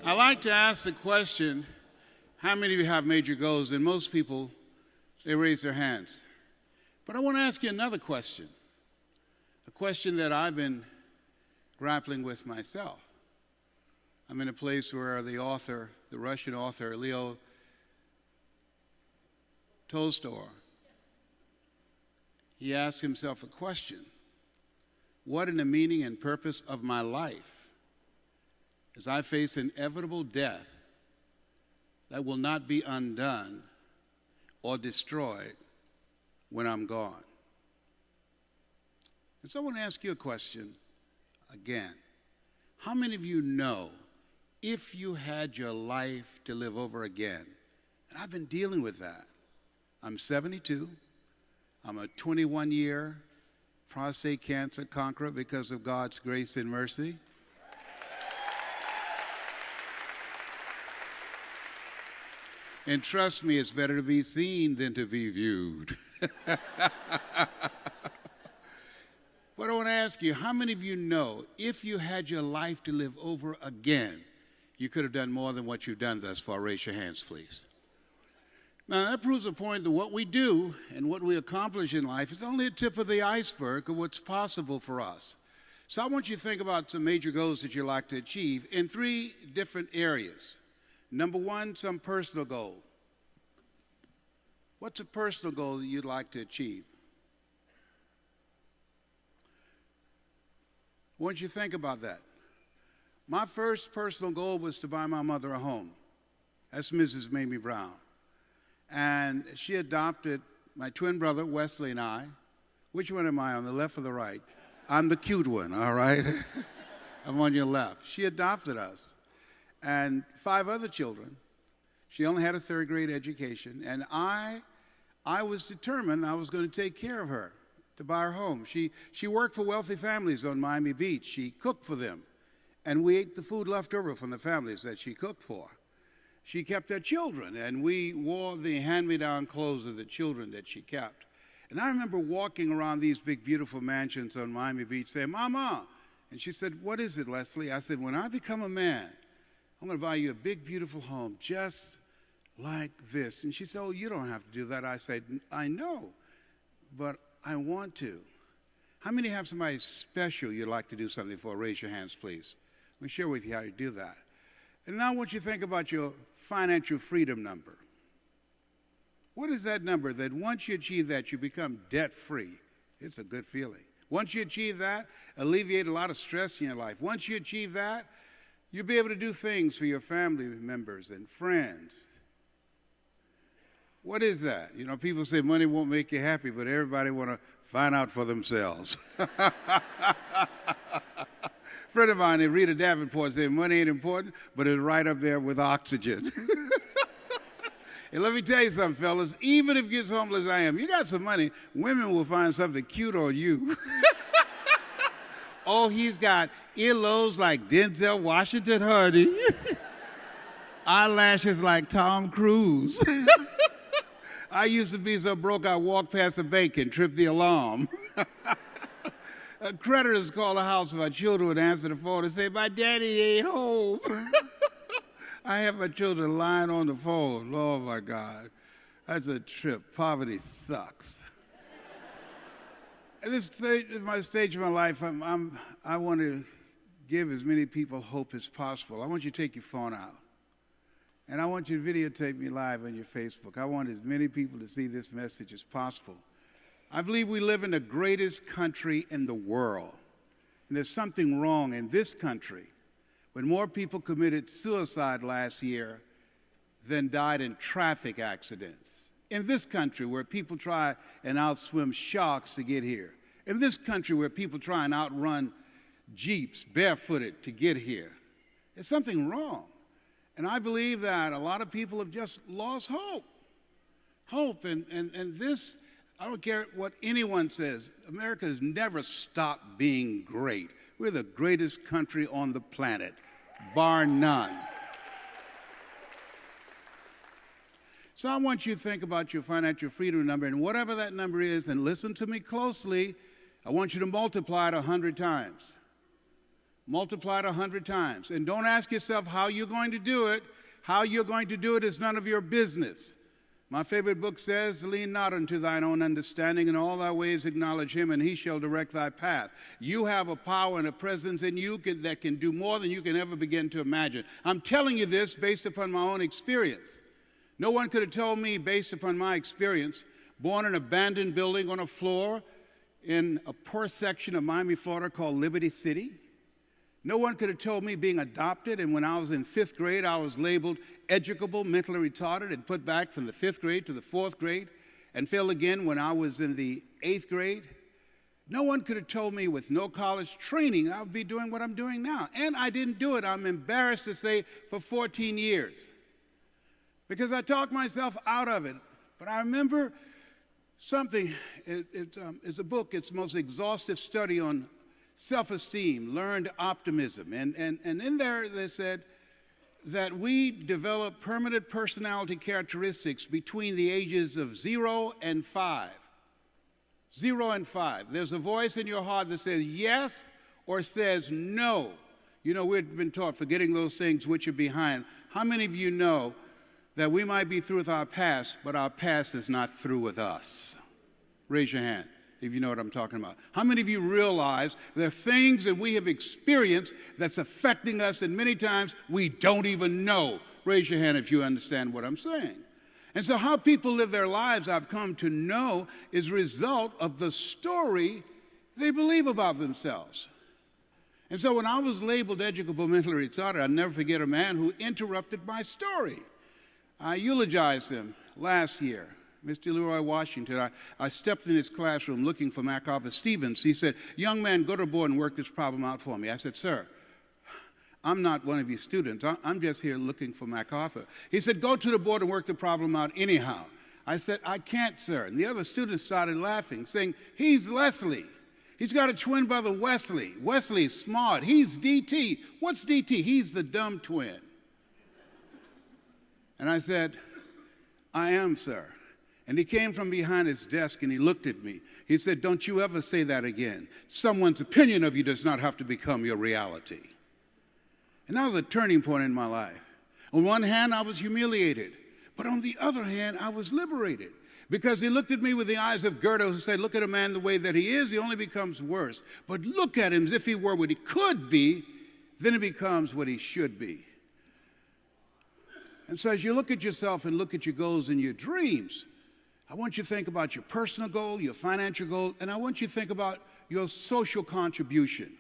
I like to ask the question, how many of you have major goals? And most people, they raise their hands. But I want to ask you another question, a question that I've been grappling with myself. I'm in a place where the Russian author, Leo Tolstoy, he asked himself a question: what is the meaning and purpose of my life as I face inevitable death that will not be undone or destroyed when I'm gone? And so I want to ask you a question again. How many of you know, if you had your life to live over again? And I've been dealing with that. I'm 72. I'm a 21-year prostate cancer conqueror because of God's grace and mercy. And trust me, it's better to be seen than to be viewed. But I want to ask you, how many of you know, if you had your life to live over again, you could have done more than what you've done thus far? Raise your hands, please. Now, that proves a point that what we do and what we accomplish in life is only a tip of the iceberg of what's possible for us. So I want you to think about some major goals that you'd like to achieve in 3 different areas. Number 1, some personal goal. What's a personal goal that you'd like to achieve? I want you to think about that. My first personal goal was to buy my mother a home. That's Mrs. Mamie Brown. And she adopted my twin brother, Wesley, and I. Which one am I, on the left or the right? I'm the cute one, all right? I'm on your left. She adopted us and 5 other children. She only had a 3rd grade education, and I was determined I was going to take care of her, to buy her home. She worked for wealthy families on Miami Beach. She cooked for them, and we ate the food left over from the families that she cooked for. She kept their children, and we wore the hand-me-down clothes of the children that she kept. And I remember walking around these big, beautiful mansions on Miami Beach saying, "Mama," and she said, "What is it, Leslie?" I said, "When I become a man, I'm going to buy you a big, beautiful home just like this." And she said, "Oh, you don't have to do that." I said, "I know, but I want to." How many have somebody special you'd like to do something for? Raise your hands, please. Let me share with you how you do that. And now I want you to think about your financial freedom number. What is that number that once you achieve that, you become debt-free? It's a good feeling. Once you achieve that, alleviate a lot of stress in your life. Once you achieve that, you'll be able to do things for your family members and friends. What is that? You know, people say money won't make you happy, but everybody want to find out for themselves. A friend of mine, Rita Davenport, said money ain't important, but it's right up there with oxygen. And let me tell you something, fellas, even if you're as homeless as I am, you got some money, women will find something cute on you. Oh, he's got earlobes like Denzel Washington, honey. Eyelashes like Tom Cruise. I used to be so broke I walked past a bank and tripped the alarm. Creditors call the house, my children would answer the phone and say, "My daddy ain't home." I have my children lying on the phone. Oh my God, that's a trip. Poverty sucks. At this stage of my life, I want to give as many people hope as possible. I want you to take your phone out. And I want you to videotape me live on your Facebook. I want as many people to see this message as possible. I believe we live in the greatest country in the world. And there's something wrong in this country when more people committed suicide last year than died in traffic accidents. In this country where people try and outswim sharks to get here. In this country where people try and outrun Jeeps barefooted to get here. There's something wrong. And I believe that a lot of people have just lost hope. Hope, and this, I don't care what anyone says, America has never stopped being great. We're the greatest country on the planet, bar none. So I want you to think about your financial freedom number, and whatever that number is, and listen to me closely, I want you to multiply it 100 times. multiplied 100 times. And don't ask yourself how you're going to do it. How you're going to do it is none of your business. My favorite book says, lean not unto thine own understanding, in all thy ways acknowledge him, and he shall direct thy path. You have a power and a presence in you that can do more than you can ever begin to imagine. I'm telling you this based upon my own experience. No one could have told me, based upon my experience, born in an abandoned building on a floor in a poor section of Miami, Florida called Liberty City. No one could have told me being adopted, and when I was in 5th grade, I was labeled educable, mentally retarded, and put back from the 5th grade to the 4th grade, and failed again when I was in the 8th grade. No one could have told me with no college training I would be doing what I'm doing now. And I didn't do it, I'm embarrassed to say, for 14 years. Because I talked myself out of it. But I remember something, it's a book, it's the most exhaustive study on self-esteem, learned optimism. And in there they said that we develop permanent personality characteristics between the ages of 0 and 5. 0 and 5. There's a voice in your heart that says yes or says no. You know, we've been taught forgetting those things which are behind. How many of you know that we might be through with our past, but our past is not through with us? Raise your hand if you know what I'm talking about. How many of you realize there are things that we have experienced that's affecting us, and many times we don't even know? Raise your hand if you understand what I'm saying. And so how people live their lives, I've come to know, is a result of the story they believe about themselves. And so when I was labeled educable, mentally retarded, I'll never forget a man who interrupted my story. I eulogized him last year. Mr. Leroy Washington, I stepped in his classroom looking for MacArthur Stevens. He said, young man, go to the board and work this problem out for me. I said, sir, I'm not one of your students. I'm just here looking for MacArthur. He said, go to the board and work the problem out anyhow. I said, I can't, sir. And the other students started laughing, saying, he's Leslie. He's got a twin brother, Wesley. Wesley's smart. He's DT. What's DT? He's the dumb twin. And I said, I am, sir. And he came from behind his desk and he looked at me. He said, don't you ever say that again. Someone's opinion of you does not have to become your reality. And that was a turning point in my life. On one hand, I was humiliated. But on the other hand, I was liberated. Because he looked at me with the eyes of Goethe, who said, look at a man the way that he is, he only becomes worse. But look at him as if he were what he could be, then he becomes what he should be. And so as you look at yourself and look at your goals and your dreams, I want you to think about your personal goal, your financial goal, and I want you to think about your social contribution.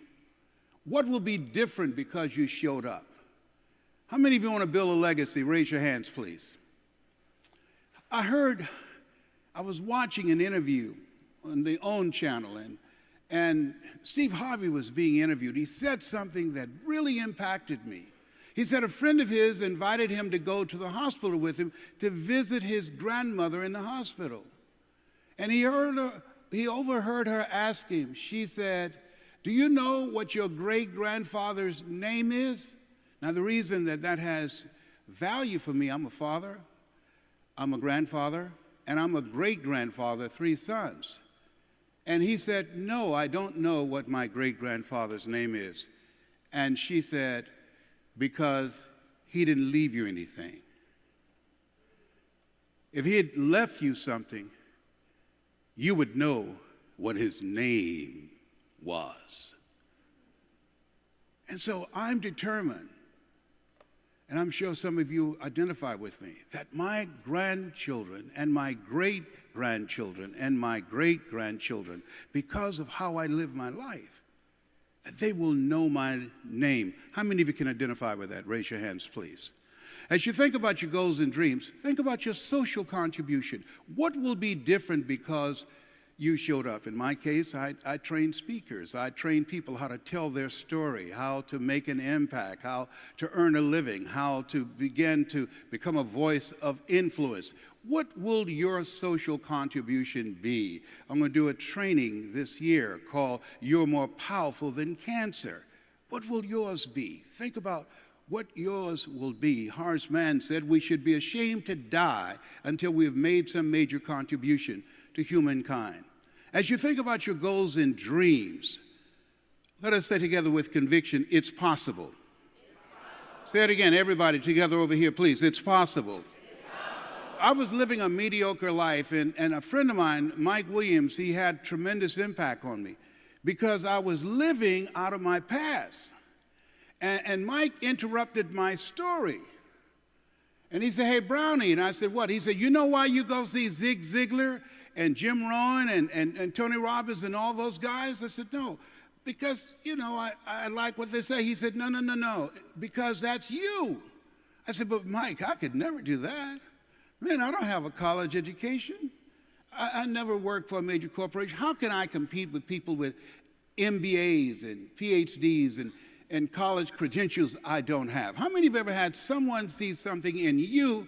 What will be different because you showed up? How many of you want to build a legacy? Raise your hands, please. I was watching an interview on the OWN channel, and Steve Harvey was being interviewed. He said something that really impacted me. He said a friend of his invited him to go to the hospital with him to visit his grandmother in the hospital. And he overheard her ask him, she said, do you know what your great-grandfather's name is? Now, the reason that has value for me, I'm a father, I'm a grandfather, and I'm a great-grandfather, 3 sons. And he said, no, I don't know what my great-grandfather's name is. And she said, because he didn't leave you anything. If he had left you something, you would know what his name was. And so I'm determined, and I'm sure some of you identify with me, that my grandchildren and my great-grandchildren and my great-grandchildren, because of how I live my life, that they will know my name. How many of you can identify with that? Raise your hands, please. As you think about your goals and dreams, think about your social contribution. What will be different because you showed up? In my case, I train speakers. I train people how to tell their story, how to make an impact, how to earn a living, how to begin to become a voice of influence. What will your social contribution be? I'm going to do a training this year called You're More Powerful Than Cancer. What will yours be? Think about what yours will be. Horace Mann said we should be ashamed to die until we have made some major contribution to humankind. As you think about your goals and dreams, Let us say together with conviction, it's possible. Say it again, everybody together over here, please. It's possible. I was living a mediocre life, and a friend of mine, Mike Williams, he had tremendous impact on me because I was living out of my past. And Mike interrupted my story. And he said, hey, Brownie. And I said, what? He said, you know why you go see Zig Ziglar and Jim Rohn and Tony Robbins and all those guys? I said, no, because, I like what they say. He said, no, because that's you. I said, but Mike, I could never do that. Man, I don't have a college education. I never worked for a major corporation. How can I compete with people with MBAs and PhDs and college credentials I don't have? How many have ever had someone see something in you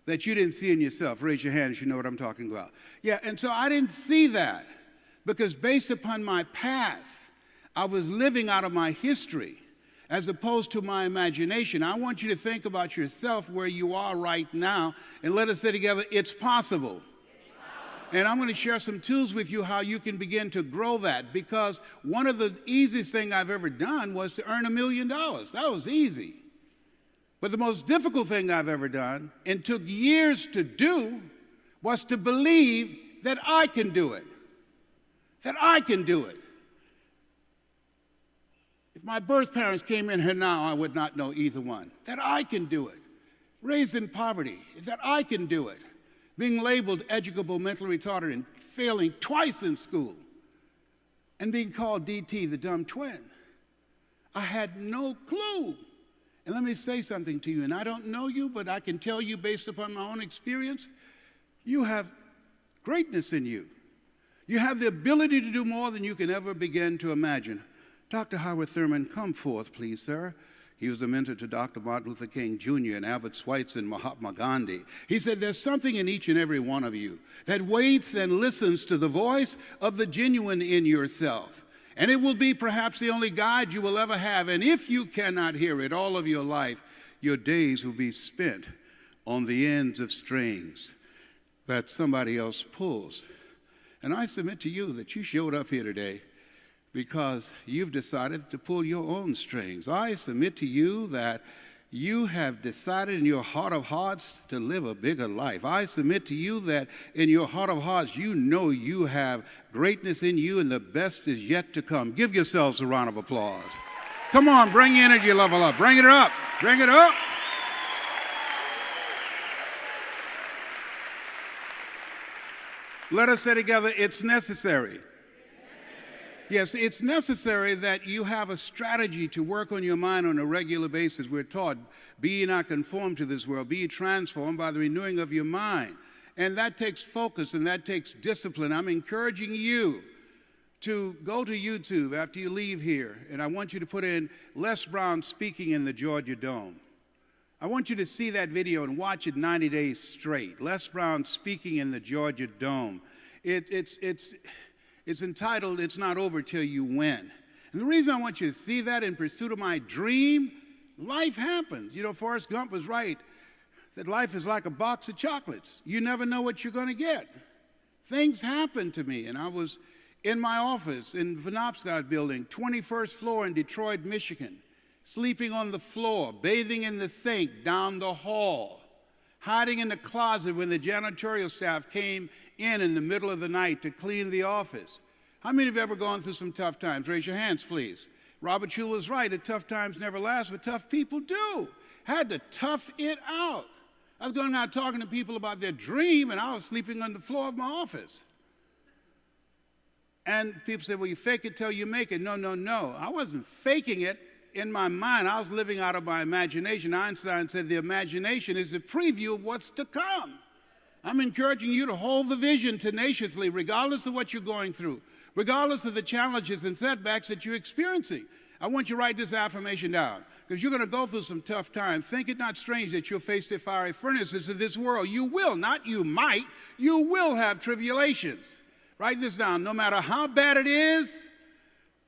that you didn't see in yourself? Raise your hand if you know what I'm talking about. Yeah, and so I didn't see that because based upon my past, I was living out of my history as opposed to my imagination. I want you to think about yourself where you are right now, and let us say together, it's possible. And I'm going to share some tools with you how you can begin to grow that, because one of the easiest things I've ever done was to earn $1 million. That was easy. But the most difficult thing I've ever done, and took years to do, was to believe that I can do it. That I can do it. If my birth parents came in here now, I would not know either one. That I can do it. Raised in poverty, that I can do it. Being labeled educable, mentally retarded, and failing twice in school, and being called DT, the dumb twin. I had no clue. And let me say something to you, and I don't know you, but I can tell you based upon my own experience, you have greatness in you. You have the ability to do more than you can ever begin to imagine. Dr. Howard Thurman, come forth, please, sir. He was a mentor to Dr. Martin Luther King Jr. and Albert Schweitzer and Mahatma Gandhi. He said, there's something in each and every one of you that waits and listens to the voice of the genuine in yourself. And it will be perhaps the only guide you will ever have. And if you cannot hear it all of your life, your days will be spent on the ends of strings that somebody else pulls. And I submit to you that you showed up here today because you've decided to pull your own strings. I submit to you that you have decided in your heart of hearts to live a bigger life. I submit to you that in your heart of hearts, you know you have greatness in you and the best is yet to come. Give yourselves a round of applause. Come on, bring your energy level up. Bring it up. Bring it up. Let us say together, it's necessary. Yes, it's necessary that you have a strategy to work on your mind on a regular basis. We're taught, be ye not conformed to this world, be ye transformed by the renewing of your mind. And that takes focus and that takes discipline. I'm encouraging you to go to YouTube after you leave here, and I want you to put in Les Brown speaking in the Georgia Dome. I want you to see that video and watch it 90 days straight. Les Brown speaking in the Georgia Dome. It's entitled, It's Not Over Till You Win. And the reason I want you to see that, in pursuit of my dream, life happens. Forrest Gump was right, that life is like a box of chocolates. You never know what you're going to get. Things happen to me, and I was in my office in Penobscot Building, 21st floor in Detroit, Michigan, sleeping on the floor, bathing in the sink down the hall, hiding in the closet when the janitorial staff came in the middle of the night to clean the office. How many have ever gone through some tough times? Raise your hands, please. Robert Schuller is right, that tough times never last, but tough people do. Had to tough it out. I was going out talking to people about their dream, and I was sleeping on the floor of my office. And people say, well, you fake it till you make it. No. I wasn't faking it in my mind. I was living out of my imagination. Einstein said the imagination is a preview of what's to come. I'm encouraging you to hold the vision tenaciously, regardless of what you're going through, regardless of the challenges and setbacks that you're experiencing. I want you to write this affirmation down, because you're going to go through some tough times. Think it not strange that you'll face the fiery furnaces of this world. You will, not you might. You will have tribulations. Write this down. No matter how bad it is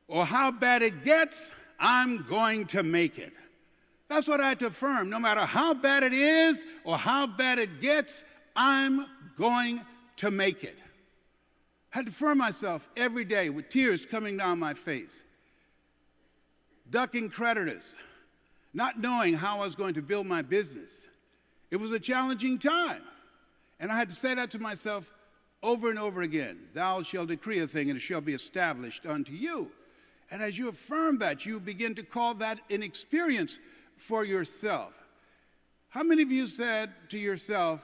or how bad it gets, I'm going to make it. That's what I had to affirm. No matter how bad it is or how bad it gets, I'm going to make it. I had to affirm myself every day with tears coming down my face. ducking creditors, not knowing how I was going to build my business. It was a challenging time. And I had to say that to myself over and over again. Thou shalt decree a thing, and it shall be established unto you. And as you affirm that, you begin to call that an experience for yourself. How many of you said to yourself,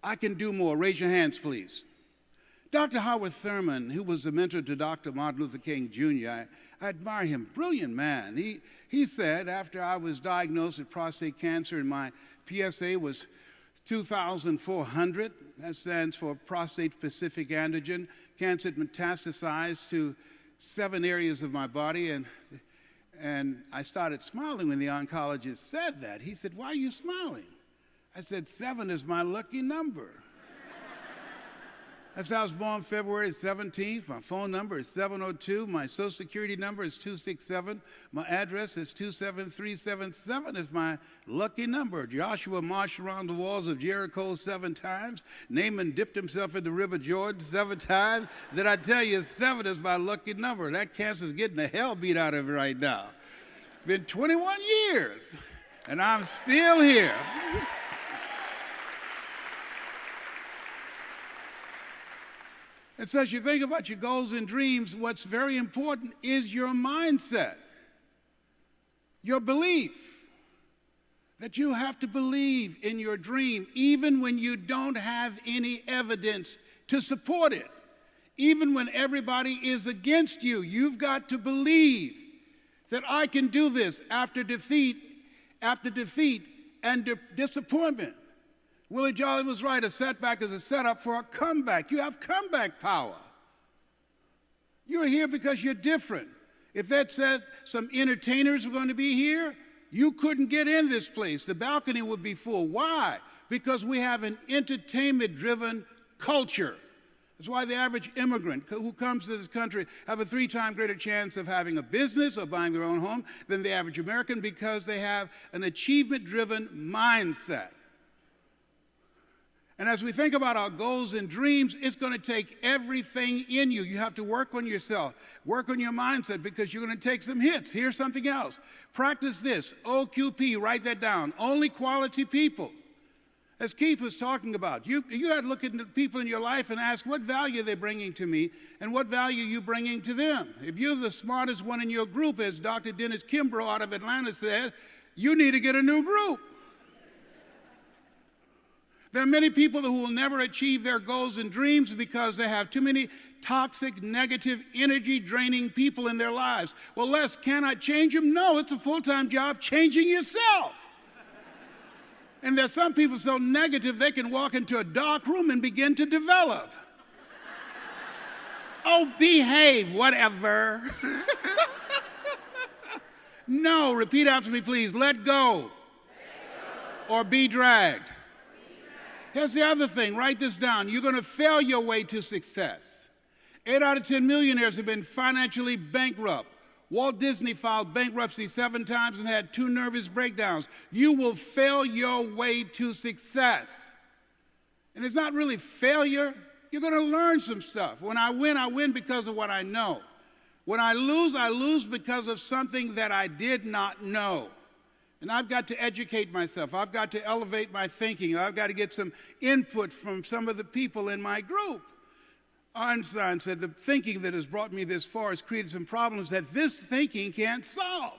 I can do more? Raise your hands, please. Dr. Howard Thurman, who was a mentor to Dr. Martin Luther King Jr., I admire him, brilliant man. He said, after I was diagnosed with prostate cancer and my PSA was 2,400, that stands for prostate-specific antigen, cancer had metastasized to 7 areas of my body, and I started smiling when the oncologist said that. He said, why are you smiling? I said, 7 is my lucky number. That's how I was born February 17th. My phone number is 702. My social security number is 267. My address is 27377 is my lucky number. Joshua marched around the walls of Jericho 7 times. Naaman dipped himself in the river Jordan 7 times. Did I tell you 7 is my lucky number? That cancer's getting the hell beat out of it right now. It's been 21 years, and I'm still here. And so as you think about your goals and dreams, what's very important is your mindset, your belief, that you have to believe in your dream even when you don't have any evidence to support it. Even when everybody is against you, you've got to believe that I can do this after defeat and disappointment. Willie Jolly was right. A setback is a setup for a comeback. You have comeback power. You're here because you're different. If that said some entertainers were going to be here, you couldn't get in this place. The balcony would be full. Why? Because we have an entertainment-driven culture. That's why the average immigrant who comes to this country have a 3-time greater chance of having a business or buying their own home than the average American, because they have an achievement-driven mindset. And as we think about our goals and dreams, it's going to take everything in you. You have to work on yourself, work on your mindset, because you're going to take some hits. Here's something else. Practice this, OQP, write that down. Only quality people. As Keith was talking about, you got to look at the people in your life and ask, what value are they bringing to me, and what value are you bringing to them? If you're the smartest one in your group, as Dr. Dennis Kimbrough out of Atlanta said, you need to get a new group. There are many people who will never achieve their goals and dreams because they have too many toxic, negative, energy-draining people in their lives. Well, Les, can I change them? No, it's a full-time job changing yourself. And there's some people so negative they can walk into a dark room and begin to develop. Oh, behave, whatever. No, repeat after me, please. Let go. Or be dragged. Here's the other thing. Write this down. You're going to fail your way to success. 8 out of 10 millionaires have been financially bankrupt. Walt Disney filed bankruptcy 7 times and had 2 nervous breakdowns. You will fail your way to success. And it's not really failure. You're going to learn some stuff. When I win because of what I know. When I lose because of something that I did not know. And I've got to educate myself. I've got to elevate my thinking. I've got to get some input from some of the people in my group. Einstein said, the thinking that has brought me this far has created some problems that this thinking can't solve.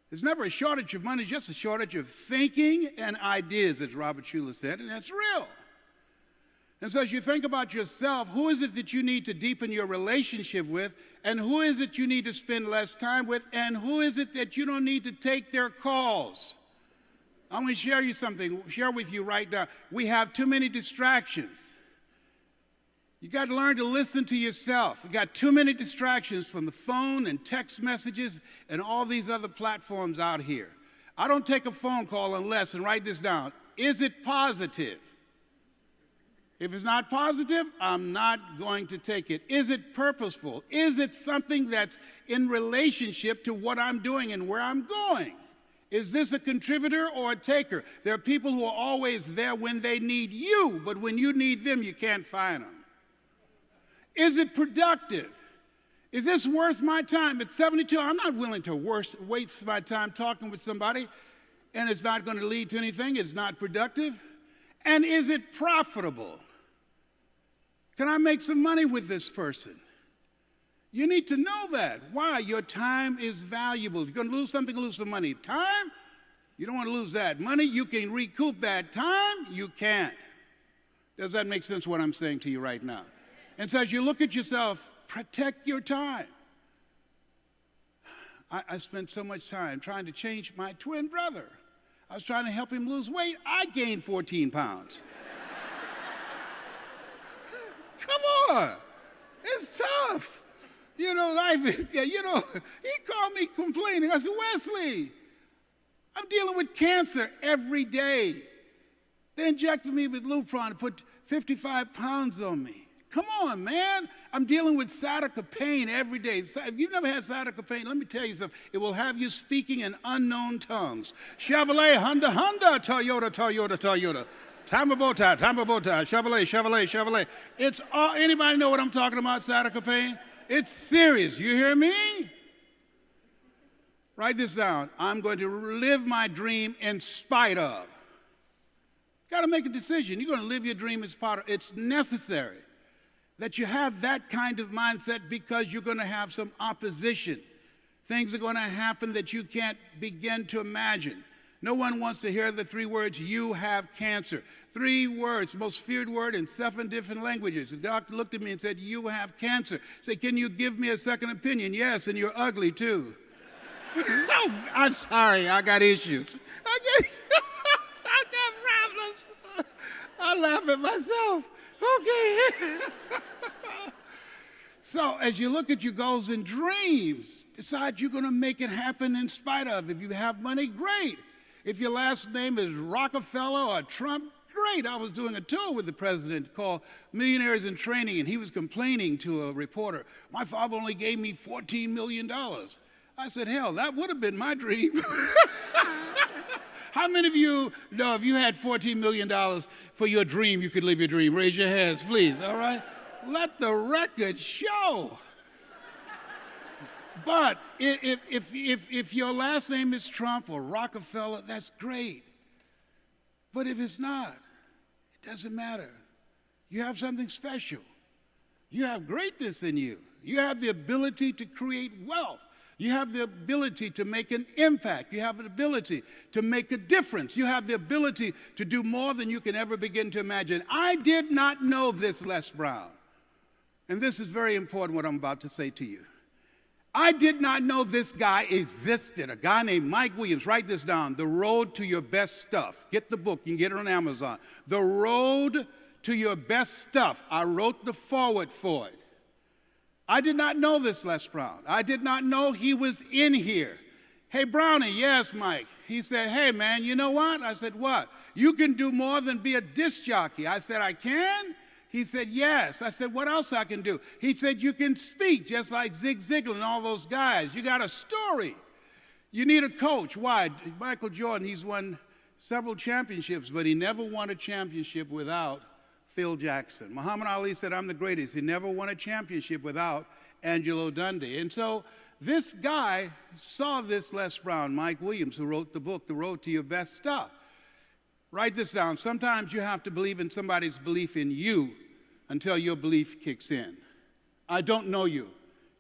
There's never a shortage of money, just a shortage of thinking and ideas, as Robert Schuller said, and that's real. And so as you think about yourself, who is it that you need to deepen your relationship with, and who is it you need to spend less time with, and who is it that you don't need to take their calls? I'm going to share with you right now. We have too many distractions. You got to learn to listen to yourself. You got too many distractions from the phone and text messages and all these other platforms out here. I don't take a phone call unless, and write this down, is it positive? If it's not positive, I'm not going to take it. Is it purposeful? Is it something that's in relationship to what I'm doing and where I'm going? Is this a contributor or a taker? There are people who are always there when they need you, but when you need them, you can't find them. Is it productive? Is this worth my time? At 72, I'm not willing to waste my time talking with somebody, and it's not going to lead to anything. It's not productive. And is it profitable? Can I make some money with this person? You need to know that. Why? Your time is valuable. If you're going to lose something, lose some money. Time, you don't want to lose that. Money, you can recoup that. Time, you can't. Does that make sense what I'm saying to you right now? And so as you look at yourself, protect your time. I spent so much time trying to change my twin brother. I was trying to help him lose weight. I gained 14 pounds. Come on. It's tough. You know, he called me complaining. I said, Wesley, I'm dealing with cancer every day. They injected me with Lupron and put 55 pounds on me. Come on, man. I'm dealing with sciatica pain every day. If you've never had sciatica pain, let me tell you something. It will have you speaking in unknown tongues. Chevrolet, Honda, Honda, Toyota, Toyota, Toyota. Tamabota, Chevrolet, Chevrolet, Chevrolet. It's all, anybody know what I'm talking about, sciatica pain? It's serious. You hear me? Write this down. I'm going to live my dream in spite of. Got to make a decision. You're going to live your dream in spite of. It's necessary that you have that kind of mindset because you're going to have some opposition. Things are going to happen that you can't begin to imagine. No one wants to hear the 3 words, you have cancer. 3 words, most feared word in 7 different languages. The doctor looked at me and said, you have cancer. I said, can you give me a second opinion? Yes, and you're ugly too. No, I'm sorry, I got issues. I got problems. I laugh at myself. Okay. So as you look at your goals and dreams, decide you're going to make it happen in spite of. If you have money, great. If your last name is Rockefeller or Trump, great. I was doing a tour with the president called Millionaires in Training, and he was complaining to a reporter, my father only gave me $14 million. I said, hell, that would have been my dream. How many of you know if you had $14 million for your dream, you could live your dream? Raise your hands, please, all right? Let the record show. But if your last name is Trump or Rockefeller, that's great. But if it's not, it doesn't matter. You have something special. You have greatness in you. You have the ability to create wealth. You have the ability to make an impact. You have the ability to make a difference. You have the ability to do more than you can ever begin to imagine. I did not know this, Les Brown. And this is very important, what I'm about to say to you. I did not know this guy existed, a guy named Mike Williams. Write this down, The Road to Your Best Stuff. Get the book, you can get it on Amazon. The Road to Your Best Stuff. I wrote the foreword for it. I did not know this, Les Brown. I did not know he was in here. Hey, Brownie, yes, Mike. He said, hey, man, you know what? I said, what? You can do more than be a disc jockey. I said, I can? He said, yes. I said, what else I can do? He said, you can speak just like Zig Ziglar and all those guys. You got a story. You need a coach. Why? Michael Jordan, he's won several championships, but he never won a championship without Phil Jackson. Muhammad Ali said, I'm the greatest. He never won a championship without Angelo Dundee. And so this guy saw this Les Brown, Mike Williams, who wrote the book, The Road to Your Best Stuff. Write this down. Sometimes you have to believe in somebody's belief in you until your belief kicks in. I don't know you.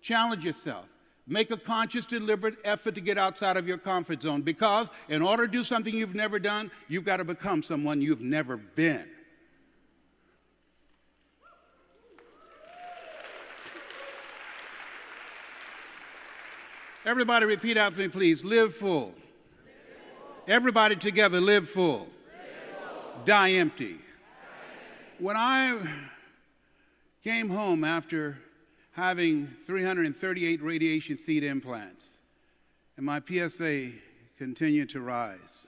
Challenge yourself. Make a conscious, deliberate effort to get outside of your comfort zone, because in order to do something you've never done, you've got to become someone you've never been. Everybody repeat after me, please. Live full. Everybody together, live full. Die empty. When I came home after having 338 radiation seed implants, and my PSA continued to rise,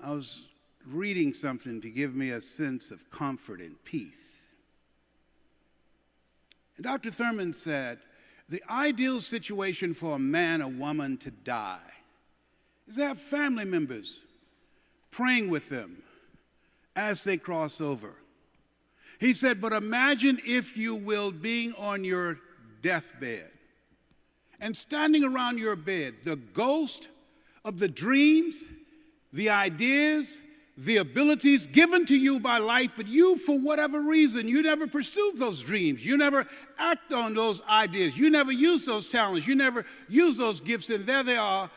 I was reading something to give me a sense of comfort and peace. And Dr. Thurman said, the ideal situation for a man or woman to die is to have family members praying with them as they cross over. He said, but imagine, if you will, being on your deathbed. And standing around your bed, the ghost of the dreams, the ideas, the abilities given to you by life, but you, for whatever reason, you never pursued those dreams. You never act on those ideas. You never used those talents. You never used those gifts. And there they are,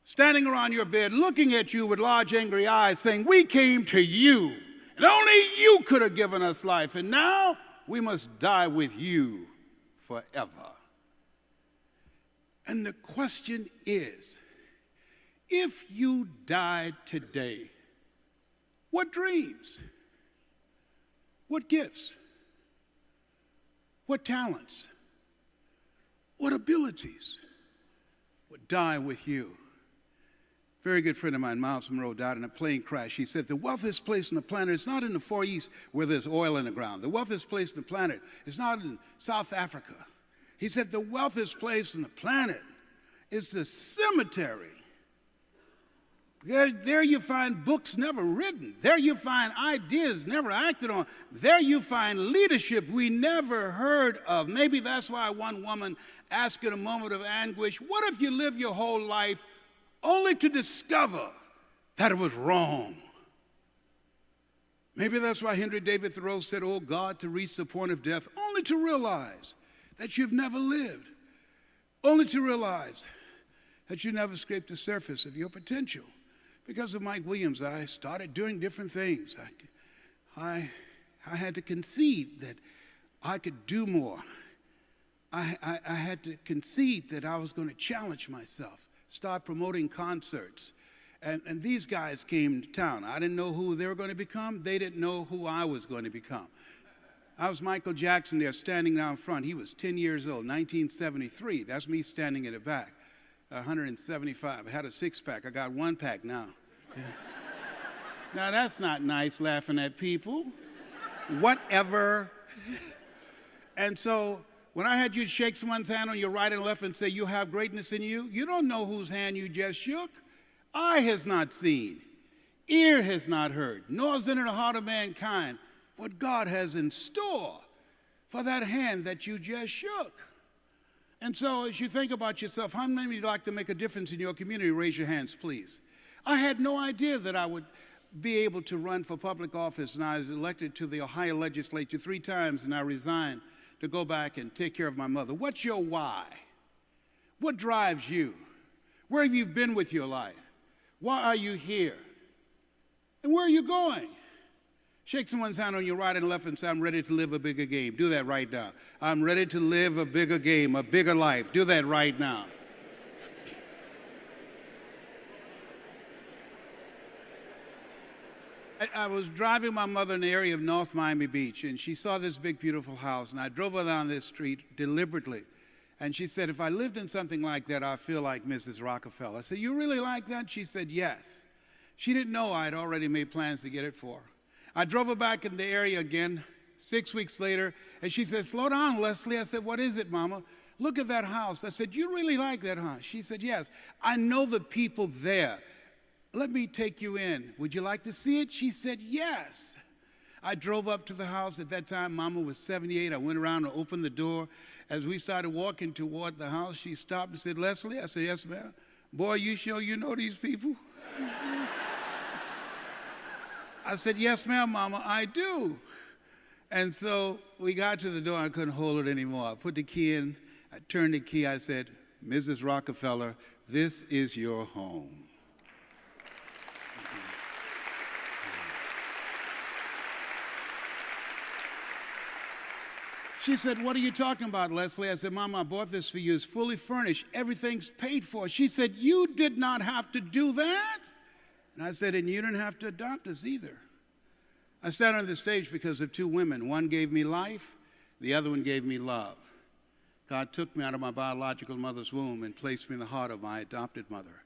standing around your bed, looking at you with large, angry eyes, saying, we came to you, and only you could have given us life. And now we must die with you forever. And the question is, if you died today, what dreams, what gifts, what talents, what abilities would die with you? A very good friend of mine, Miles Monroe, died in a plane crash. He said, the wealthiest place on the planet is not in the Far East where there's oil in the ground. The wealthiest place on the planet is not in South Africa. He said, the wealthiest place on the planet is the cemetery. There you find books never written. There you find ideas never acted on. There you find leadership we never heard of. Maybe that's why one woman asked in a moment of anguish, what if you live your whole life only to discover that it was wrong? Maybe that's why Henry David Thoreau said, oh God, to reach the point of death, only to realize that you've never lived, only to realize that you never scraped the surface of your potential. Because of Mike Williams, I started doing different things. I had to concede that I could do more. I had to concede that I was going to challenge myself, start promoting concerts. And these guys came to town. I didn't know who they were going to become. They didn't know who I was going to become. I was Michael Jackson there standing down front. He was 10 years old, 1973. That's me standing in the back. 175. I had a six-pack. I got one pack now. Now, that's not nice, laughing at people. Whatever. And so when I had you shake someone's hand on your right and left and say, you have greatness in you, you don't know whose hand you just shook. Eye has not seen, ear has not heard, nor is it in the heart of mankind what God has in store for that hand that you just shook. And so as you think about yourself, how many of you would like to make a difference in your community? Raise your hands, please. I had no idea that I would be able to run for public office, and I was elected to the Ohio legislature 3 times, and I resigned to go back and take care of my mother. What's your why? What drives you? Where have you been with your life? Why are you here? And where are you going? Shake someone's hand on your right and left and say, I'm ready to live a bigger game. Do that right now. I'm ready to live a bigger game, a bigger life. Do that right now. I was driving my mother in the area of North Miami Beach, and she saw this big, beautiful house, and I drove her down this street deliberately. And she said, if I lived in something like that, I feel like Mrs. Rockefeller. I said, you really like that? She said, yes. She didn't know I had already made plans to get it for her. I drove her back in the area again 6 weeks later, and she said, slow down, Leslie. I said, what is it, Mama? Look at that house. I said, you really like that house? She said, yes. I know the people there. Let me take you in. Would you like to see it? She said, yes. I drove up to the house. At that time, Mama was 78. I went around and opened the door. As we started walking toward the house, she stopped and said, Leslie? I said, yes, ma'am. Boy, you sure you know these people? I said, yes, ma'am, Mama, I do. And so we got to the door. I couldn't hold it anymore. I put the key in. I turned the key. I said, Mrs. Rockefeller, this is your home. She said, what are you talking about, Leslie? I said, Mama, I bought this for you. It's fully furnished. Everything's paid for. She said, you did not have to do that. And I said, and you didn't have to adopt us either. I sat on the stage because of 2 women. One gave me life. The other one gave me love. God took me out of my biological mother's womb and placed me in the heart of my adopted mother.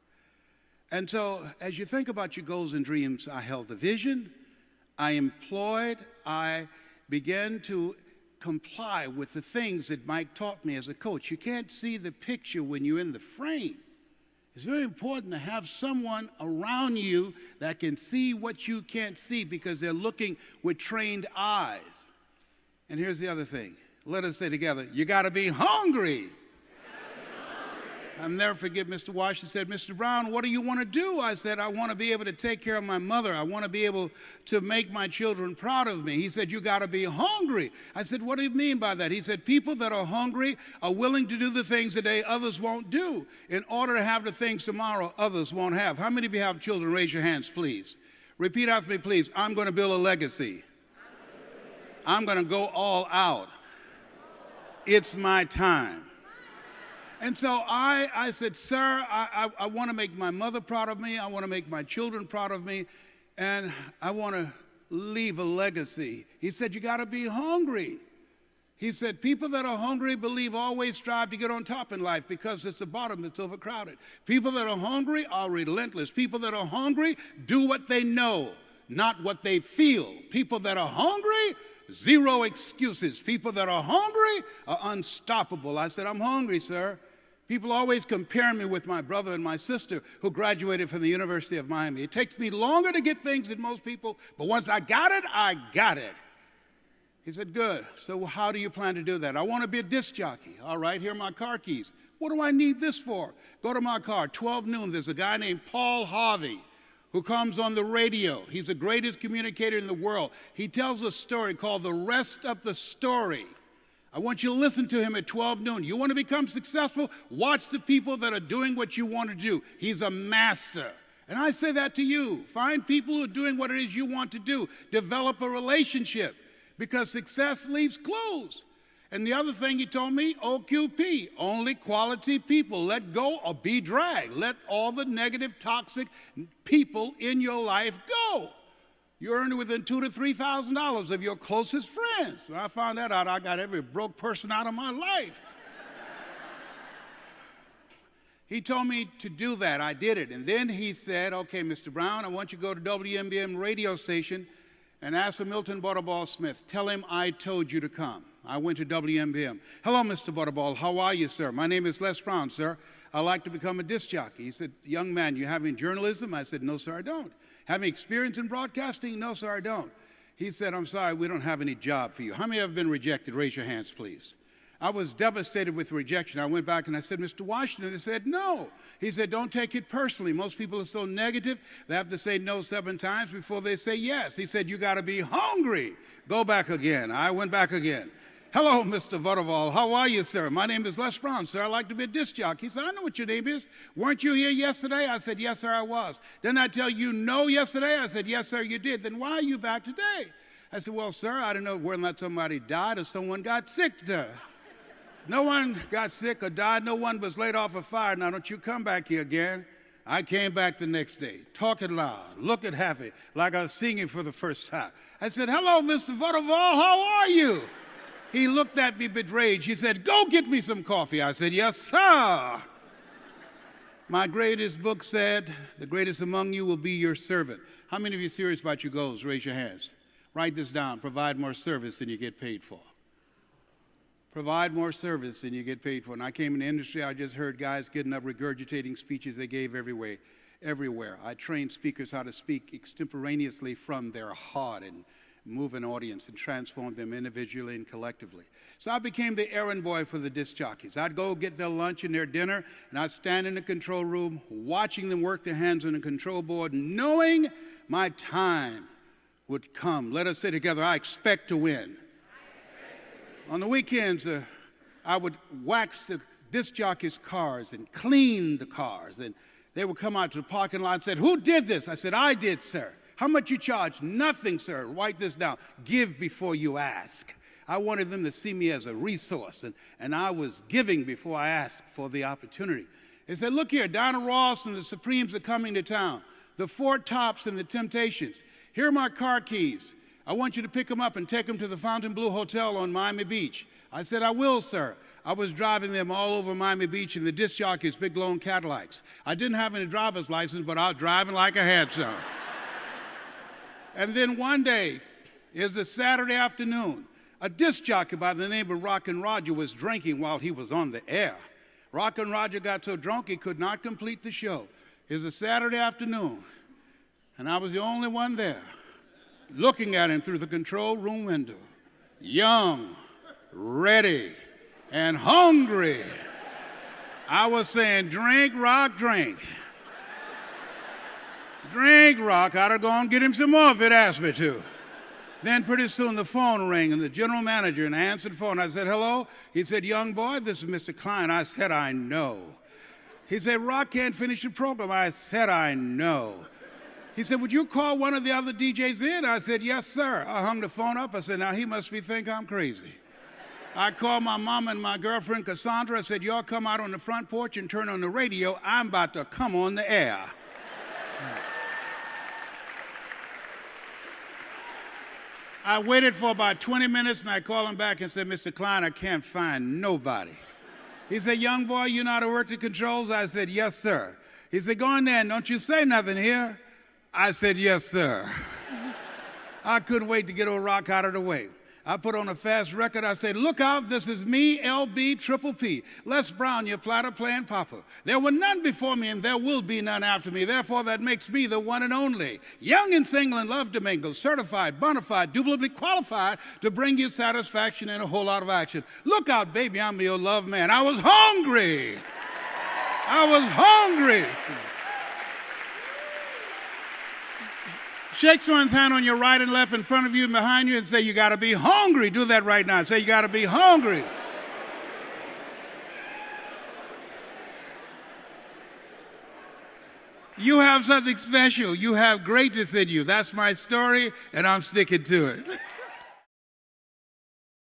And so as you think about your goals and dreams, I held a vision. I employed. I began to comply with the things that Mike taught me as a coach. You can't see the picture when you're in the frame. It's very important to have someone around you that can see what you can't see because they're looking with trained eyes. And here's the other thing. Let us say together, you got to be hungry. I'll never forget Mr. Washington said, Mr. Brown, what do you want to do? I said, I want to be able to take care of my mother. I want to be able to make my children proud of me. He said, you got to be hungry. I said, what do you mean by that? He said, people that are hungry are willing to do the things today others won't do in order to have the things tomorrow others won't have. How many of you have children? Raise your hands, please. Repeat after me, please. I'm going to build a legacy. I'm going to go all out. It's my time. And so I said, sir, I want to make my mother proud of me. I want to make my children proud of me. And I want to leave a legacy. He said, you got to be hungry. He said, people that are hungry believe always strive to get on top in life because it's the bottom that's overcrowded. People that are hungry are relentless. People that are hungry do what they know, not what they feel. People that are hungry, zero excuses. People that are hungry are unstoppable. I said, I'm hungry, sir. People always compare me with my brother and my sister who graduated from the University of Miami. It takes me longer to get things than most people, but once I got it, I got it. He said, good. So how do you plan to do that? I want to be a disc jockey. All right, here are my car keys. What do I need this for? Go to my car, 12 noon. There's a guy named Paul Harvey who comes on the radio. He's the greatest communicator in the world. He tells a story called The Rest of the Story. I want you to listen to him at 12 noon. You want to become successful? Watch the people that are doing what you want to do. He's a master. And I say that to you. Find people who are doing what it is you want to do. Develop a relationship because success leaves clues. And the other thing he told me, OQP, only quality people. Let go or be dragged. Let all the negative, toxic people in your life go. You earn within $2,000 to $3,000 of your closest friends. When I found that out, I got every broke person out of my life. He told me to do that. I did it. And then he said, okay, Mr. Brown, I want you to go to WMBM radio station and ask for Milton Butterball Smith. Tell him I told you to come. I went to WMBM. Hello, Mr. Butterball. How are you, sir? My name is Les Brown, sir. I'd like to become a disc jockey. He said, young man, you having journalism? I said, no, sir, I don't. Having experience in broadcasting? No, sir, I don't. He said, I'm sorry, we don't have any job for you. How many have been rejected? Raise your hands, please. I was devastated with rejection. I went back and I said, Mr. Washington, they said, no. He said, don't take it personally. Most people are so negative, they have to say no 7 times before they say yes. He said, you got to be hungry. Go back again. I went back again. Hello, Mr. Butterball. How are you, sir? My name is Les Brown, sir. I'd like to be a disc jockey. He said, I know what your name is. Weren't you here yesterday? I said, yes, sir, I was. Didn't I tell you no yesterday? I said, yes, sir, you did. Then why are you back today? I said, well, sir, I don't know whether or not somebody died or someone got sick there. No one got sick or died. No one was laid off or fired. Now, don't you come back here again. I came back the next day, talking loud, looking happy, like I was singing for the first time. I said, hello, Mr. Butterball. How are you? He looked at me betrayed. He said, go get me some coffee. I said, yes, sir. My greatest book said, the greatest among you will be your servant. How many of you are serious about your goals? Raise your hands. Write this down. Provide more service than you get paid for. Provide more service than you get paid for. And I came in the industry, I just heard guys getting up regurgitating speeches they gave everywhere. I trained speakers how to speak extemporaneously from their heart and move an audience and transform them individually and collectively. So I became the errand boy for the disc jockeys. I'd go get their lunch and their dinner, and I'd stand in the control room watching them work their hands on the control board, knowing my time would come. Let us say together, I expect to win. On the weekends, I would wax the disc jockeys' cars and clean the cars. And they would come out to the parking lot and said, who did this? I said, I did, sir. How much you charge? Nothing, sir. Write this down. Give before you ask. I wanted them to see me as a resource, and I was giving before I asked for the opportunity. They said, look here, Diana Ross and the Supremes are coming to town. The Four Tops and the Temptations. Here are my car keys. I want you to pick them up and take them to the Fontainebleau Hotel on Miami Beach. I said, I will, sir. I was driving them all over Miami Beach in the disc jockeys' big blown Cadillacs. I didn't have any driver's license, but I was driving like I had some. And then one day, it was a Saturday afternoon, a disc jockey by the name of Rockin' Roger was drinking while he was on the air. Rockin' Roger got so drunk he could not complete the show. It was a Saturday afternoon, and I was the only one there, looking at him through the control room window. Young, ready and hungry. I was saying, drink, rock, drink. Drink, rock. I'd have gone and get him some more if he'd asked me to. Then pretty soon the phone rang, and the general manager, and I answered the phone. I said, hello? He said, young boy, this is Mr. Klein. I said, I know. He said, Rock can't finish the program. I said, I know. He said, would you call one of the other DJs in? I said, yes, sir. I hung the phone up. I said, now he must think I'm crazy. I called my mom and my girlfriend, Cassandra. I said, y'all come out on the front porch and turn on the radio. I'm about to come on the air. I waited for about 20 minutes, and I called him back and said, Mr. Klein, I can't find nobody. He said, young boy, you know how to work the controls? I said, yes, sir. He said, go in there and don't you say nothing here. I said, yes, sir. I couldn't wait to get old Rock out of the way. I put on a fast record. I said, look out, this is me, LB Triple P. Les Brown, your platter playing papa. There were none before me, and there will be none after me. Therefore, that makes me the one and only. Young and single and love to mingle, certified, bona fide, dubitably qualified to bring you satisfaction and a whole lot of action. Look out, baby, I'm your love man. I was hungry. I was hungry. Shake someone's hand on your right and left in front of you and behind you and say, you got to be hungry. Do that right now. Say, you got to be hungry. You have something special. You have greatness in you. That's my story, and I'm sticking to it.